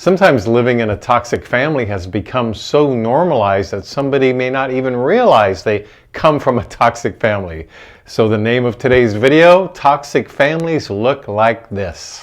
Sometimes living in a toxic family has become so normalized that somebody may not even realize they come from a toxic family. So the name of today's video, Toxic Families Look Like This.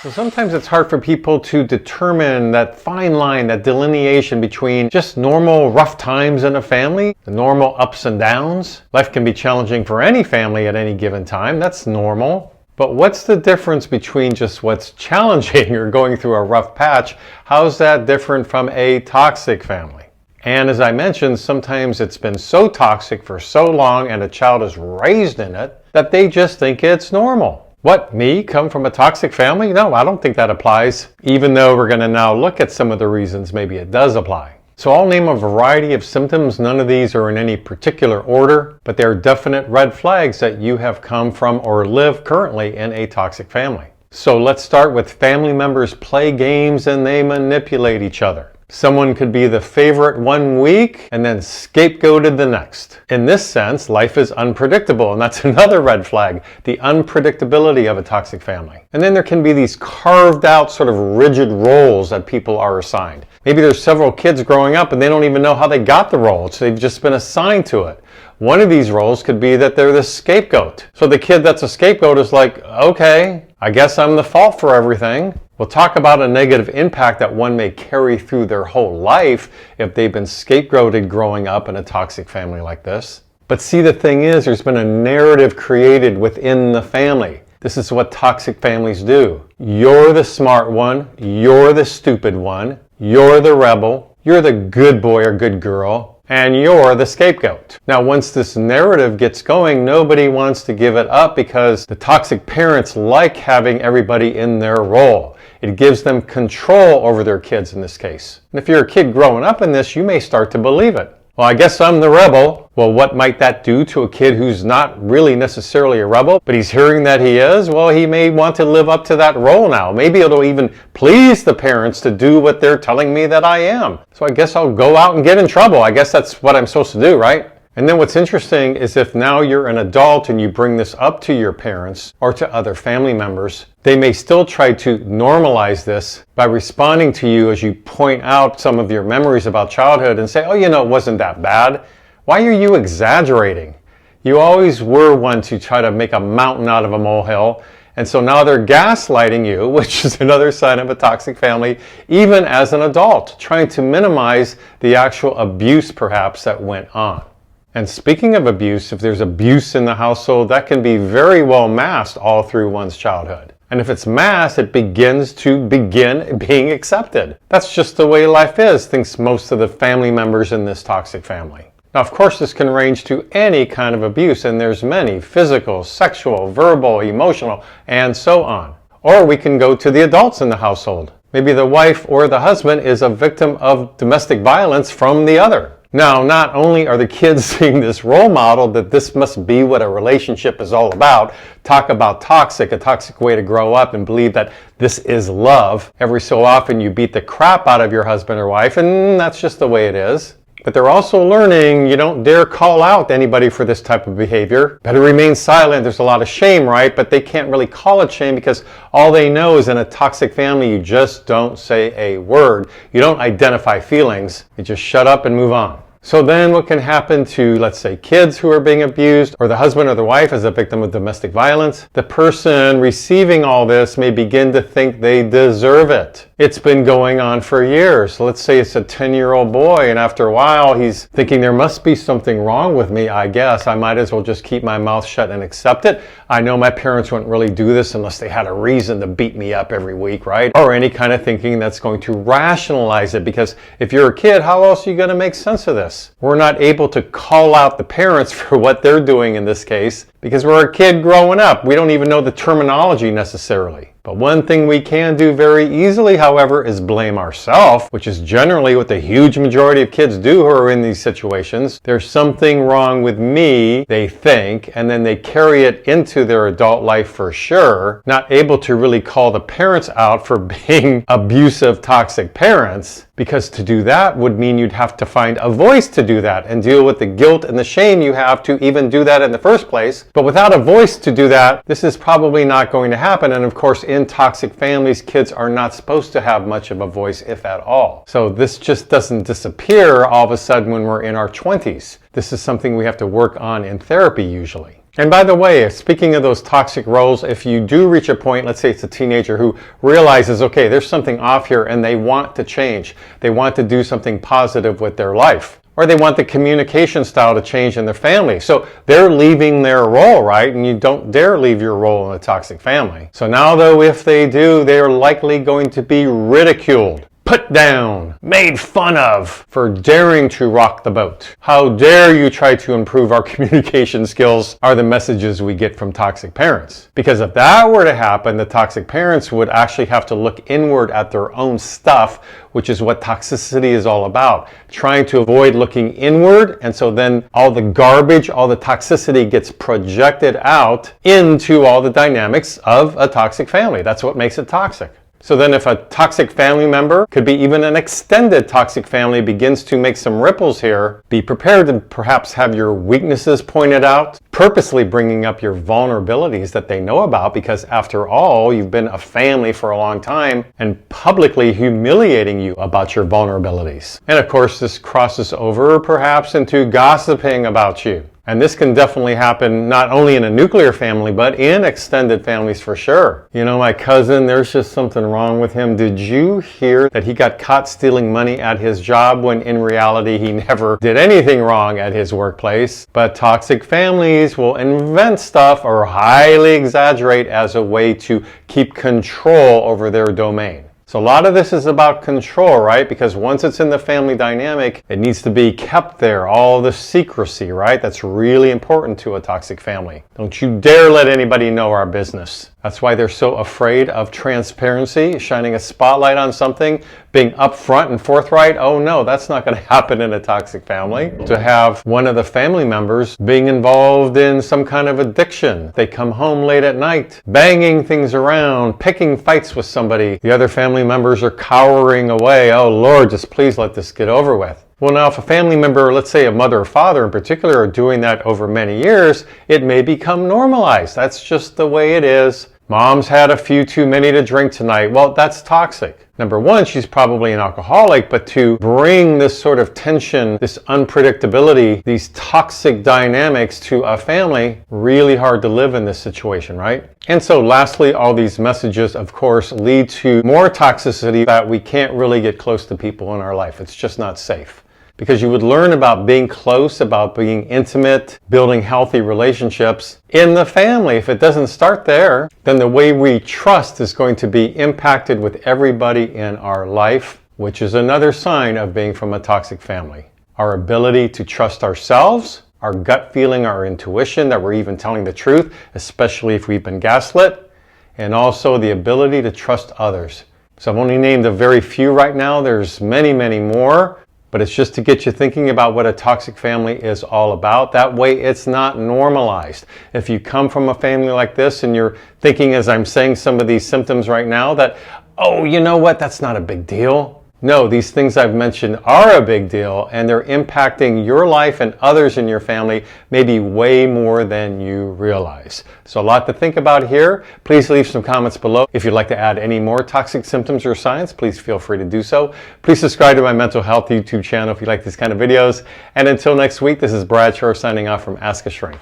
So sometimes it's hard for people to determine that fine line, that delineation between just normal rough times in a family, the normal ups and downs. Life can be challenging for any family at any given time. That's normal. But what's the difference between just what's challenging or going through a rough patch? How's that different from a toxic family? And as I mentioned, sometimes it's been so toxic for so long and a child is raised in it that they just think it's normal. What, me, come from a toxic family? No, I don't think that applies, even though we're going to now look at some of the reasons maybe it does apply. So I'll name a variety of symptoms. None of these are in any particular order, but they're definite red flags that you have come from or live currently in a toxic family. So let's start with family members play games and they manipulate each other. Someone could be the favorite one week and then scapegoated the next. In this sense, life is unpredictable, and that's another red flag, the unpredictability of a toxic family. And then there can be these carved out sort of rigid roles that people are assigned. Maybe there's several kids growing up and they don't even know how they got the role, so they've just been assigned to it. One of these roles could be that they're the scapegoat. So the kid that's a scapegoat is like, okay, I guess I'm the fault for everything. We'll talk about a negative impact that one may carry through their whole life if they've been scapegoated growing up in a toxic family like this. But see, the thing is, there's been a narrative created within the family. This is what toxic families do. You're the smart one, you're the stupid one, you're the rebel, you're the good boy or good girl, and you're the scapegoat. Now, once this narrative gets going, nobody wants to give it up because the toxic parents like having everybody in their role. It gives them control over their kids in this case. And if you're a kid growing up in this, you may start to believe it. Well, I guess I'm the rebel. Well, what might that do to a kid who's not really necessarily a rebel, but he's hearing that he is? Well, he may want to live up to that role now. Maybe it'll even please the parents to do what they're telling me that I am. So I guess I'll go out and get in trouble. I guess that's what I'm supposed to do, right? And then what's interesting is if now you're an adult and you bring this up to your parents or to other family members, they may still try to normalize this by responding to you as you point out some of your memories about childhood and say, oh, you know, it wasn't that bad. Why are you exaggerating? You always were one to try to make a mountain out of a molehill. And so now they're gaslighting you, which is another sign of a toxic family, even as an adult, trying to minimize the actual abuse perhaps that went on. And speaking of abuse, if there's abuse in the household, that can be very well masked all through one's childhood. And if it's masked, it begins being accepted. That's just the way life is, thinks most of the family members in this toxic family. Now, of course, this can range to any kind of abuse, and there's many: physical, sexual, verbal, emotional, and so on. Or we can go to the adults in the household. Maybe the wife or the husband is a victim of domestic violence from the other. Now, not only are the kids seeing this role model that this must be what a relationship is all about, talk about toxic, a toxic way to grow up, and believe that this is love. Every so often you beat the crap out of your husband or wife, and that's just the way it is. But they're also learning you don't dare call out anybody for this type of behavior. Better remain silent. There's a lot of shame, right? But they can't really call it shame because all they know is in a toxic family, you just don't say a word. You don't identify feelings. You just shut up and move on. So then what can happen to, let's say, kids who are being abused, or the husband or the wife is a victim of domestic violence? The person receiving all this may begin to think they deserve it. It's been going on for years. Let's say it's a 10-year-old boy, and after a while he's thinking there must be something wrong with me, I guess. I might as well just keep my mouth shut and accept it. I know my parents wouldn't really do this unless they had a reason to beat me up every week, right? Or any kind of thinking that's going to rationalize it, because if you're a kid, how else are you going to make sense of this? We're not able to call out the parents for what they're doing in this case because we're a kid growing up. We don't even know the terminology necessarily. But one thing we can do very easily, however, is blame ourselves, which is generally what the huge majority of kids do who are in these situations. There's something wrong with me, they think, and then they carry it into their adult life for sure, not able to really call the parents out for being abusive, toxic parents, Because to do that would mean you'd have to find a voice to do that and deal with the guilt and the shame you have to even do that in the first place. But without a voice to do that, this is probably not going to happen. And of course, in toxic families, kids are not supposed to have much of a voice, if at all. So this just doesn't disappear all of a sudden when we're in our 20s. This is something we have to work on in therapy usually. And by the way, speaking of those toxic roles, if you do reach a point, let's say it's a teenager who realizes, okay, there's something off here and they want to change. They want to do something positive with their life. Or they want the communication style to change in their family. So they're leaving their role, right? And you don't dare leave your role in a toxic family. So now though, if they do, they're likely going to be ridiculed, put down, made fun of for daring to rock the boat. How dare you try to improve our communication skills are the messages we get from toxic parents. Because if that were to happen, the toxic parents would actually have to look inward at their own stuff, which is what toxicity is all about. Trying to avoid looking inward, and so then all the garbage, all the toxicity gets projected out into all the dynamics of a toxic family. That's what makes it toxic. So then if a toxic family member, could be even an extended toxic family, begins to make some ripples here, be prepared to perhaps have your weaknesses pointed out, purposely bringing up your vulnerabilities that they know about, because after all, you've been a family for a long time, and publicly humiliating you about your vulnerabilities. And of course, this crosses over perhaps into gossiping about you. And this can definitely happen not only in a nuclear family, but in extended families for sure. You know, my cousin, there's just something wrong with him. Did you hear that he got caught stealing money at his job when in reality he never did anything wrong at his workplace? But toxic families will invent stuff or highly exaggerate as a way to keep control over their domain. So a lot of this is about control, right? Because once it's in the family dynamic, it needs to be kept there. All the secrecy, right? That's really important to a toxic family. Don't you dare let anybody know our business. That's why they're so afraid of transparency, shining a spotlight on something, being upfront and forthright. Oh no, that's not going to happen in a toxic family. To have one of the family members being involved in some kind of addiction. They come home late at night, banging things around, picking fights with somebody. The other family members are cowering away. Oh Lord, just please let this get over with. Well, now if a family member, let's say a mother or father in particular, are doing that over many years, it may become normalized. That's just the way it is. Mom's had a few too many to drink tonight. Well, that's toxic. Number one, she's probably an alcoholic, but to bring this sort of tension, this unpredictability, these toxic dynamics to a family, really hard to live in this situation, right? And so lastly, all these messages, of course, lead to more toxicity that we can't really get close to people in our life. It's just not safe. Because you would learn about being close, about being intimate, building healthy relationships in the family. If it doesn't start there, then the way we trust is going to be impacted with everybody in our life, which is another sign of being from a toxic family. Our ability to trust ourselves, our gut feeling, our intuition, that we're even telling the truth, especially if we've been gaslit, and also the ability to trust others. So I've only named a very few right now. There's many, many more. But it's just to get you thinking about what a toxic family is all about. That way it's not normalized. If you come from a family like this and you're thinking, as I'm saying some of these symptoms right now, that, oh, you know what, that's not a big deal. No, these things I've mentioned are a big deal, and they're impacting your life and others in your family maybe way more than you realize. So a lot to think about here. Please leave some comments below. If you'd like to add any more toxic symptoms or signs, please feel free to do so. Please subscribe to my mental health YouTube channel if you like these kind of videos. And until next week, this is Brad Shore signing off from Ask a Shrink.